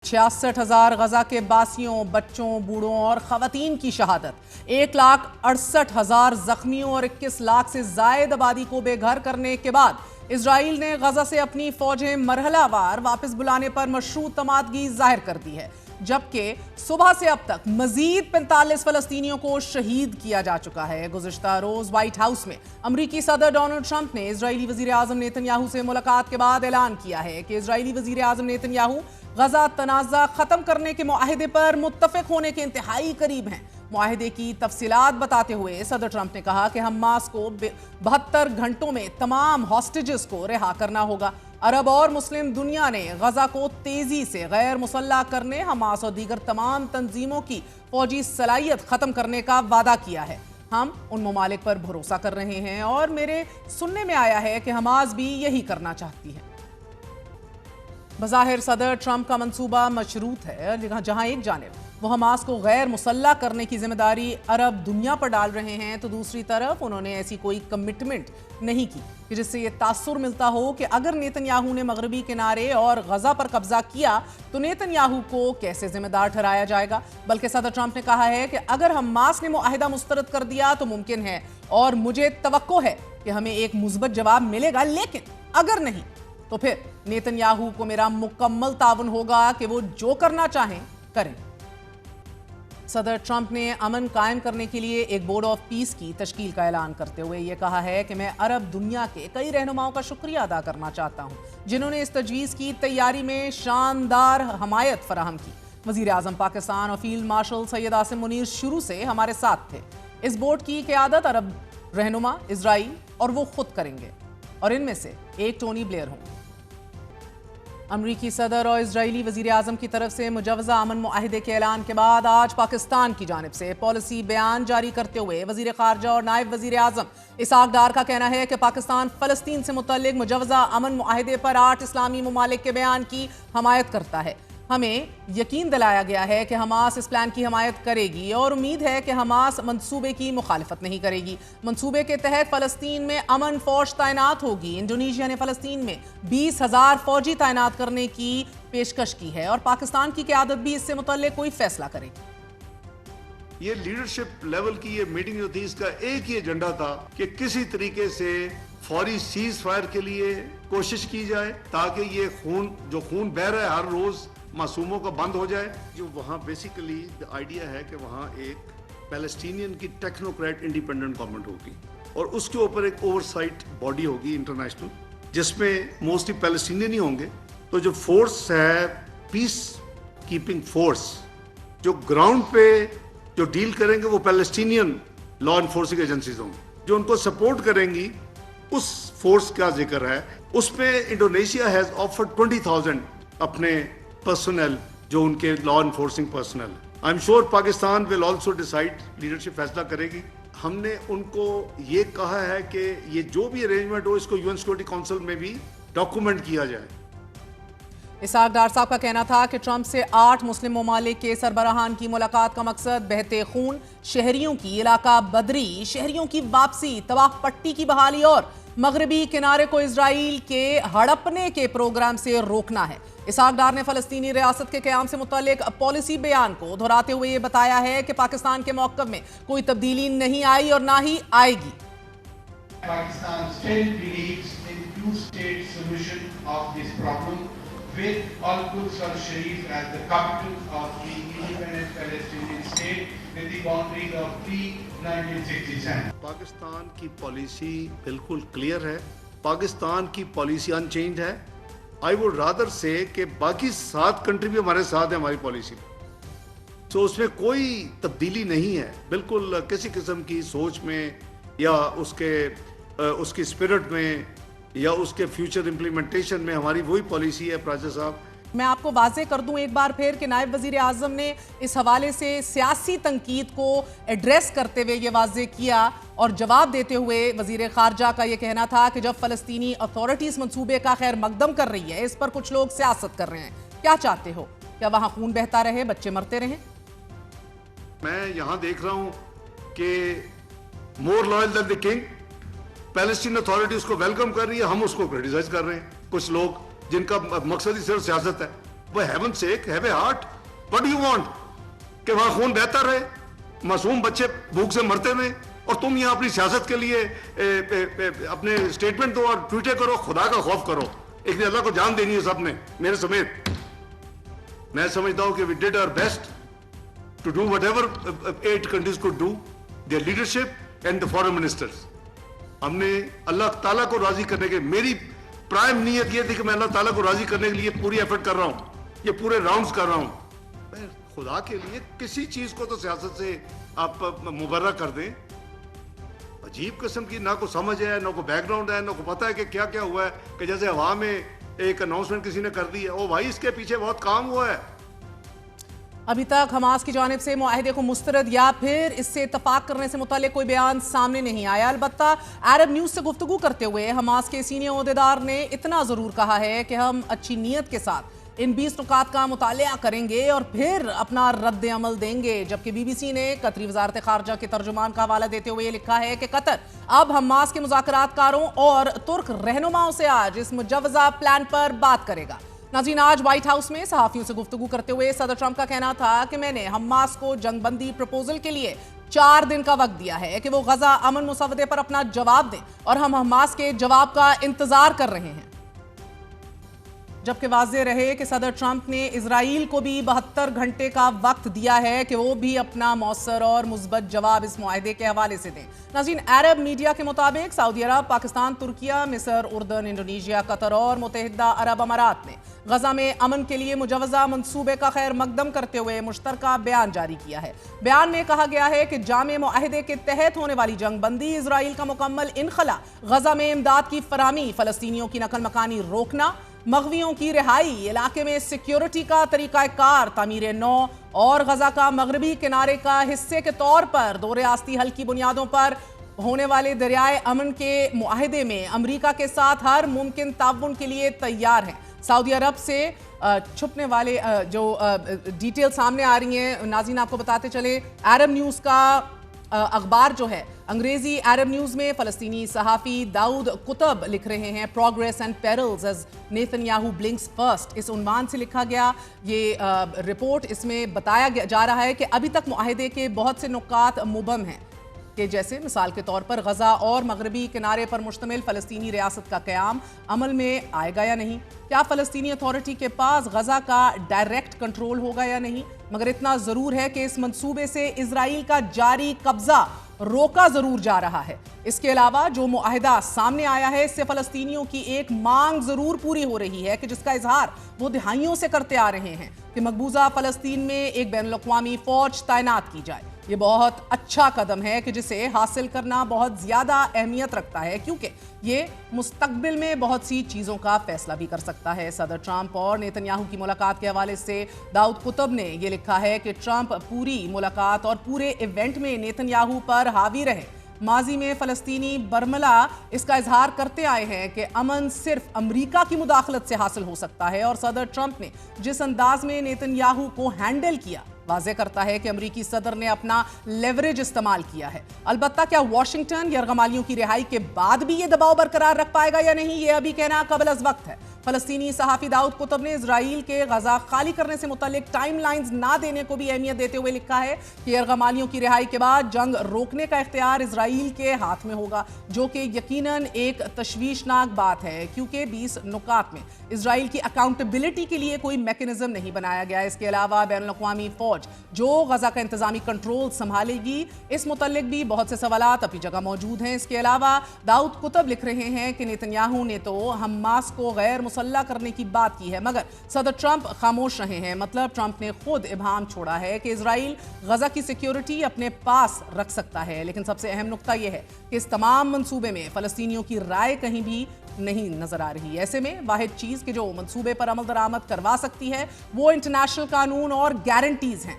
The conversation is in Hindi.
66,000 गजा के बासियों, बच्चों, बूढ़ों और खवातीन की शहादत, 1,68,000 जख्मियों और 21 लाख से जायद आबादी को बेघर करने के बाद इजराइल ने गजा से अपनी फौजें मरहलावार वापस बुलाने पर मशरूत तमादगी जाहिर कर दी है, जबकि सुबह से अब तक मजीद 45 फलस्तीनियों को शहीद किया जा चुका है। गुज़िश्ता रोज व्हाइट हाउस में अमरीकी सदर डोनाल्ड ट्रंप ने इजरायली वजीर आजम नेतन्याहू से मुलाकात के बाद ऐलान किया है कि इजरायली वजीर आजम नेतन्याहू गजा तनाज़ा खत्म करने के मुआहदे पर मुत्तफिक होने के इंतहाई करीब हैं। मुआहदे की तफसीलात बताते हुए सदर ट्रंप ने कहा कि हमास को 72 घंटों में तमाम हॉस्टेजेस को रिहा करना होगा। अरब और मुस्लिम दुनिया ने गजा को तेजी से गैर मुसल्लह करने, हमास और दीगर तमाम तंजीमों की फौजी सलाहियत खत्म करने का वादा किया है। हम उन ममालिक पर भरोसा कर रहे हैं और मेरे सुनने में आया है कि हमास भी यही करना चाहती है। बज़ाहिर सदर ट्रंप का मंसूबा मशरूत है, जहां एक जानिब वो हमास को गैर मुसल्लह करने की जिम्मेदारी अरब दुनिया पर डाल रहे हैं, तो दूसरी तरफ उन्होंने ऐसी कोई कमिटमेंट नहीं की कि जिससे ये तासुर मिलता हो कि अगर नेतन्याहू ने मगरबी किनारे और गजा पर कब्जा किया तो नेतन्याहू को कैसे जिम्मेदार ठहराया जाएगा। बल्कि सदर ट्रंप ने कहा है कि अगर हमास ने मुआहिदा मुस्तरद कर दिया तो मुमकिन है और मुझे तवक्को है कि हमें एक मुस्बत जवाब मिलेगा, लेकिन अगर नहीं तो फिर नेतन्याहू को मेरा मुकम्मल ताउन होगा कि वो जो करना चाहें करें। सदर ट्रंप ने अमन कायम करने के लिए एक बोर्ड ऑफ पीस की तश्कील का ऐलान करते हुए यह कहा है कि मैं अरब दुनिया के कई रहनुमाओं का शुक्रिया अदा करना चाहता हूं, जिन्होंने इस तजवीज़ की तैयारी में शानदार हमायत फराहम की। वज़ीर आज़म पाकिस्तान और फील्ड मार्शल सैयद आसिम मुनीर शुरू से हमारे साथ थे। इस बोर्ड की क़यादत अरब रहनुमा इजराइल और वो खुद करेंगे और इनमें से एक टोनी ब्लेयर होंगे। अमरीकी सदर और इजरायली वजीर आजम की तरफ से मुजवजा अमन मुआहिदे के ऐलान के बाद आज पाकिस्तान की जानिब से पॉलिसी बयान जारी करते हुए वजीर खारजा और नायब वजीर आजम इसहाक डार का कहना है कि पाकिस्तान फ़लस्तीन से मुतल्लिक मुजवजा अमन मुआहिदे पर 8 इस्लामी ममालिक के बयान की हमायत करता है। हमें यकीन दिलाया गया है कि हमास इस प्लान की हमायत करेगी और उम्मीद है कि हमास मंसूबे की मुखालिफत नहीं करेगी। मंसूबे के तहत फ़लस्तीन में अमन फौज तैनात होगी। इंडोनेशिया ने फ़लस्तीन में 20,000 फौजी तैनात करने की पेशकश की है और पाकिस्तान की क़यादत भी इससे मुतल्लिक कोई फैसला करेगी। ये लीडरशिप लेवल की ये मीटिंग जो थी, इसका एक ही एजेंडा था कि किसी तरीके से फौरी सीज फायर के लिए कोशिश की जाए ताकि ये खून बह रहा है हर रोज मासूमों का बंद हो जाए। जो वहाँ बेसिकली आइडिया है कि वहाँ एक पैलेस्टीनियन की टेक्नोक्रेट इंडिपेंडेंट गवर्नमेंट होगी और उसके ऊपर एक ओवरसाइट बॉडी होगी इंटरनेशनल, जिसमें मोस्टली पैलेस्टीनियन ही होंगे। तो जो फोर्स है पीस कीपिंग फोर्स, जो ग्राउंड पे जो डील करेंगे वो पैलेस्टीनियन लॉ इन्फोर्सिंग एजेंसीज होंगी। जो उनको सपोर्ट करेंगी उस फोर्स का जिक्र है। उसमें इंडोनेशिया हैज ऑफर्ड 20,000 अपने पर्सनल, जो उनके law enforcing personal. I am sure Pakistan will also decide, leadership फैसला करेगी। हमने उनको ये कहा है कि ये जो भी अरेंजमेंट हो इसको यूएन सिक्योरिटी काउंसिल में भी डॉक्यूमेंट किया जाए। इसहाक डार साहब का कहना था कि ट्रंप से 8 मुस्लिम ममालिक के सरबराहान की मुलाकात का मकसद बहते खून, शहरियों की इलाका बदरी, शहरियों की वापसी, तवाफ पट्टी की बहाली और मगरबी किनारे को इजराइल के हड़पने के प्रोग्राम से रोकना है। इसहाक डार ने फ़लस्तीनी रियासत के क़याम से मुतल्लिक पॉलिसी बयान को दोहराते हुए ये बताया है कि पाकिस्तान के मौक़िफ़ में कोई तब्दीली नहीं आई और ना ही आएगी। Pakistan still believes in two-state solution of this problem with Al-Quds al-Sharif as the capital of the independent Palestinian state with the boundaries of pre-1967. Pakistan की पॉलिसी बिल्कुल क्लियर है, पाकिस्तान की पॉलिसी अनचेंज्ड है। आई वुड रादर से कि बाकी 7 कंट्री भी हमारे साथ है हमारी पॉलिसी, तो उसमें कोई तब्दीली नहीं है। बिल्कुल किसी किस्म की सोच में या उसकी स्पिरिट में या उसके फ्यूचर इम्प्लीमेंटेशन में हमारी वही पॉलिसी है। प्राजा साहब, मैं आपको वाजे कर दूं एक बार फिर कि नायब वजीर आजम ने इस हवाले से सियासी तनकीद को एड्रेस करते हुए ये वाजे किया और जवाब देते हुए वजीर खारजा का ये कहना था कि जब फ़लस्तीनी अथॉरिटीज़ मंसूबे का खैर मकदम कर रही है, इस पर कुछ लोग सियासत कर रहे हैं। क्या चाहते हो? क्या वहाँ खून बहता रहे, बच्चे मरते रहें? मैं यहाँ देख रहा हूँ कि more loyal than the king, Palestine Authority उसको वेलकम कर रही है, हम उसको क्रिटिसाइज कर रहे हैं। कुछ लोग जिनका मकसद ही सिर्फ सियासत है। वो haven sec have a heart, what do you want? कि वहां खून बहता रहे, मासूम बच्चे भूख से मरते रहे, और तुम यहाँ अपनी सियासत के लिए अपने स्टेटमेंट दो और ट्वीटे करो। खुदा का खौफ करो, एक दिन अल्लाह को जान देनी है सबने, मेरे समेत। मैं समझता हूं कि we did our best to do whatever 8 countries could do, their leadership and the foreign ministers. हमने अल्लाह ताला को राजी करने के, मेरी प्राइम नीयत ये थी कि मैं अल्लाह ताला को राजी करने के लिए पूरी एफर्ट कर रहा हूं, ये पूरे राउंड्स कर रहा हूं। मैं खुदा के लिए किसी चीज को तो सियासत से आप मुबर्रा कर दें। अजीब किस्म की ना को समझ है, ना को बैकग्राउंड है, ना को पता है कि क्या क्या हुआ है, कि जैसे हवा में एक अनाउंसमेंट किसी ने कर दी है। ओ भाई, इसके पीछे बहुत काम हुआ है। अभी तक हमास की जानिब से मुआहिदे को मुस्तरद या फिर इससे इत्तफाक करने से मुतालिक कोई बयान सामने नहीं आया। अलबत्ता अरब न्यूज़ से गुफ्तगू करते हुए हमास के सीनियर ओहदेदार ने इतना ज़रूर कहा है कि हम अच्छी नीयत के साथ इन 20 नुकात का मुतालिया करेंगे और फिर अपना रद्द अमल देंगे। जबकि BBC ने कतरी वजारत खारजा के तर्जुमान का हवाला देते हुए लिखा है कि कतर अब हमास के मुज़ाकरातकारों और तुर्क रहनुमाओं से आज इस मुजव्वज़ा प्लान पर बात करेगा। नाज़रीन, आज व्हाइट हाउस में सहाफ़ियों से गुफ्तगू करते हुए सदर ट्रंप का कहना था कि मैंने हमास को जंगबंदी प्रपोजल के लिए 4 दिन का वक्त दिया है कि वो गजा अमन मुसवदे पर अपना जवाब दें, और हम हमास के जवाब का इंतजार कर रहे हैं। जबकि वाज़ेह रहे कि सदर ट्रंप ने इजराइल को भी 72 घंटे का वक्त दिया है कि वो भी अपना मौसर और मुस्बत जवाब इस मुआहदे के हवाले से दें। नाज़रीन, अरब मीडिया के मुताबिक सऊदी अरब, पाकिस्तान, तुर्किया, मिस्र, उर्दन, इंडोनेशिया, कतर और मुत्तहिदा अरब अमारात ने गजा में अमन के लिए मुजव्वज़ा मंसूबे का खैर मकदम करते हुए मुश्तरका बयान जारी किया है। बयान में कहा गया है कि जामे मुआहदे के तहत होने वाली जंगबंदी, इजराइल का मुकम्मल इनखला, गजा में इमदाद की फराहमी, फलस्तीनियों की नकल मकानी रोकना, मगवियों की रिहाई, इलाके में सिक्योरिटी का तरीकाकार, तामीर नौ और गजा का मगरबी किनारे का हिस्से के तौर पर 2 रियासती हल की बुनियादों पर होने वाले दरियाए अमन के मुआहदे में अमरीका के साथ हर मुमकिन ताउन के लिए तैयार हैं। सऊदी अरब से छुपने वाले जो डिटेल सामने आ रही हैं, नाज़रीन आपको बताते चले, अरब न्यूज़ का अखबार जो है, अंग्रेजी अरब न्यूज़ में फ़लस्तीनी सहाफ़ी दाऊद कुतब लिख रहे हैं, progress and perils as Netanyahu blinks first. इस उन्वान से लिखा गया ये रिपोर्ट, इसमें बताया जा रहा है कि अभी तक मुआहदे के बहुत से नुकात मुबहम हैं, कि जैसे मिसाल के तौर पर गजा और मगरबी किनारे पर मुश्तमिल फ़लस्तीनी रियासत का क़याम अमल में आएगा या नहीं, क्या फ़लस्तीनी अथॉरिटी के पास गजा का डायरेक्ट कंट्रोल होगा या नहीं। मगर इतना ज़रूर है कि इस मंसूबे से इजराइल का जारी कब्जा रोका ज़रूर जा रहा है। इसके अलावा जो मुआहिदा सामने आया है, इससे फ़लस्तीनियों की एक मांग ज़रूर पूरी हो रही है कि जिसका इजहार वो दहाइयों से करते आ रहे हैं कि मकबूजा फ़लस्तीन में एक बैनुल-अक़वामी फ़ौज तैनात की जाए। ये बहुत अच्छा कदम है कि जिसे हासिल करना बहुत ज़्यादा अहमियत रखता है, क्योंकि ये मुस्तकबिल में बहुत सी चीज़ों का फैसला भी कर सकता है। सदर ट्रंप और नेतन्याहू की मुलाकात के हवाले से दाऊद कुतब ने ये लिखा है कि ट्रंप पूरी मुलाकात और पूरे इवेंट में नेतन्याहू पर हावी रहे। माजी में फ़लस्तीनी बरमला इसका इजहार करते आए हैं कि अमन सिर्फ अमरीका की मुदाखलत से हासिल हो सकता है, और सदर ट्रंप ने जिस अंदाज में नेतन्याहू को हैंडल किया वाज़ेह करता है कि अमरीकी सदर ने अपना लेवरेज इस्तेमाल किया है। अलबत्ता क्या वाशिंगटन यरगमालियों की रिहाई के बाद भी ये दबाव बरकरार रख पाएगा या नहीं, ये अभी कहना कबल अज़ वक्त है। फ़लस्तीनी सहाफ़ी दाऊद कुतब ने इजराइल के गजा खाली करने से मुतल्लिक टाइमलाइंस ना देने को भी अहमियत देते हुए लिखा है कि यरगमालियों की रिहाई के बाद जंग रोकने का इख्तियार इजराइल के हाथ में होगा, जो कि यकीनन एक तशवीशनाक बात है, क्योंकि 20 नुकात में इजराइल की अकाउंटेबिलिटी के लिए कोई मैकेनिज्म नहीं बनाया गया। इसके अलावा बैनुल-अक़वामी फ़ौज जो गजा का इंतजामी कंट्रोल संभालेगी, इस मुतल्लिक भी बहुत से सवालात अपनी जगह मौजूद हैं। इसके अलावा दाऊद कुतब लिख रहे हैं कि नेतन्याहू ने तो हमास को गैर मुसल्ला करने की बात की है, मगर सदर ट्रंप खामोश रहे हैं। मतलब ट्रंप ने खुद इबाम छोड़ा है कि इजराइल गजा की सिक्योरिटी अपने पास रख सकता है। लेकिन सबसे अहम नुक्ता यह है कि इस तमाम मंसूबे में फ़लस्तीनियों की राय कहीं भी नहीं नजर आ रही। ऐसे में वाहिद चीज़ कि जो मंसूबे पर अमल दरामद करवा सकती है वो इंटरनेशनल कानून और गारंटीज हैं।